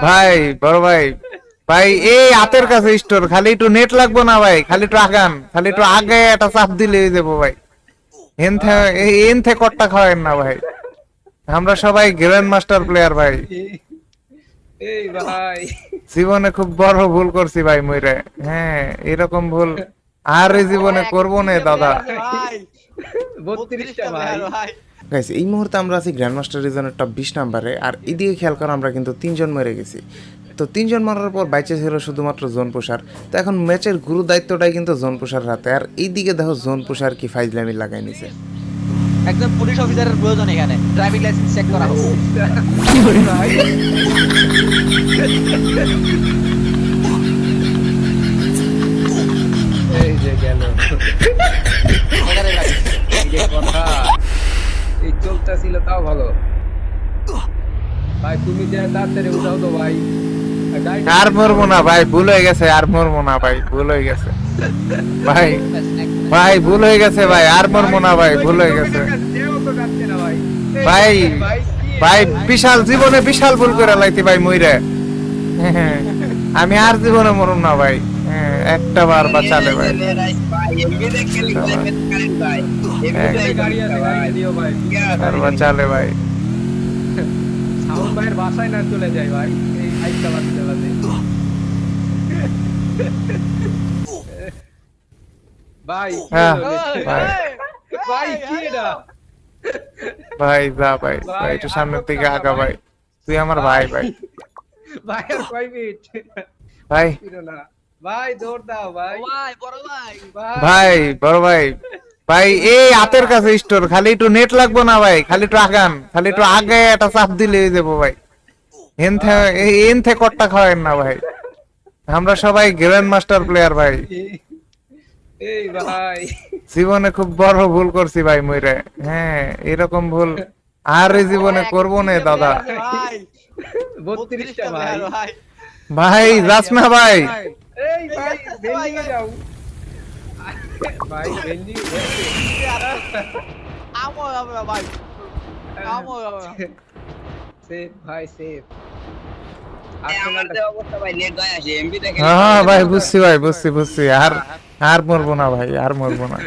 ভাই বড় ভাই, ভাই এই হাতের কাছে স্টোর, খালি একটু নেট লাগবো না ভাই, খালি একটু আগান, খালি একটু আগে একটা চাপ দিলে হয়ে যাবো ভাই। এনথে কট্টা খাওয়েন না ভাই, আমরা সবাই গ্র্যান্ড মাস্টার প্লেয়ার ভাই। এই ভাই জীবনে খুব বড় ভুল করছি ভাই মইরে। হ্যাঁ, এরকম ভুল আর এই জীবনে করবো না দাদা। ভাই 32টা ভাই। ভাই গাইস, এই মুহূর্তে আমরা আছি গ্র্যান্ড মাস্টার রিজনের টপ 20 নম্বরে, আর এদিকে খেয়াল করো আমরা কিন্তু 3 জন মরে গেছি। তো 3 জন মরার পর বাইচে ছিল শুধুমাত্র জোন পুষার। তো এখন ম্যাচের গুরু দায়িত্বটাই কিন্তু জোন পুষার হাতে, আর এইদিকে দেখো জোন পুষার কি ফাইজলামি লাগাই নিছে। একজন পুলিশ অফিসারের প্রয়োজন এখানে, ড্রাইভিং লাইসেন্স চেক করা হোক। ভাই এই যে গেল এখানে লাগে। এই যে কথা, এই চলতেছিল তাও ভালো। ভাই তুমি যে তাড়াতাড়ি উঠাও তো ভাই। আর মরবো না ভাই, ভুল হয়ে গেছে, আর মরবো না ভাই, ভুল হয়ে গেছে ভাই, ভাই ভুল হয়ে গেছে ভাই, আর মরবো না ভাই, ভুল হয়ে গেছে ভাই। ভাই বিশাল জীবনে বিশাল ভুল করে লাইছি ভাই মইরে। আমি আর জীবনে মরুম না ভাই। একটা বার বাঁচালে ভাই, আর বাঁচালে ভাই। সাউন্ড ভাইয়ের বাসায় না চলে যায় ভাই, এই আইসা বাজে বাজে। ভাই হ্যাঁ, ভাই ভাই কি এটা? ভাই যা ভাই, ভাই একটু সামনের দিকে আগা ভাই, তুই আমার ভাই ভাই। ভাই আর কয় মিনিট? ভাই ফিরো না ভাই, দৌড় দাও ভাই। ভাই বড় ভাই ভাই বড় ভাই, ভাই এই হাতের কাছে স্টোর, খালি একটু নেট লাগবো না ভাই, খালি একটু আগান, খালি একটু আগে একটা চাপ দিলে হয়ে যাবো ভাই। এনথে কট্টা খাওয়েন না ভাই, আমরা সবাই গ্র্যান্ড মাস্টার প্লেয়ার ভাই। এই ভাই জীবনে খুব বড় ভুল করছি ভাই মইরে। হ্যাঁ, এরকম ভুল আর এই জীবনে করবো না দাদা। ভাই 32টা ভাই। ভাই ভাই যাস না ভাই। এই ভাই বেন্ডিং এ যাও ভাই, বেন্ডিং আমো আমরা ভাই আমো সেফ ভাই, সেফ। আমাদের অবস্থা ভাই, নেট ভাই আসে এমবি দেখেন। হ্যাঁ ভাই, বুঝছি ভাই, বুঝছি বুঝছি, আর আর মরবো না ভাই, আর মরবো না।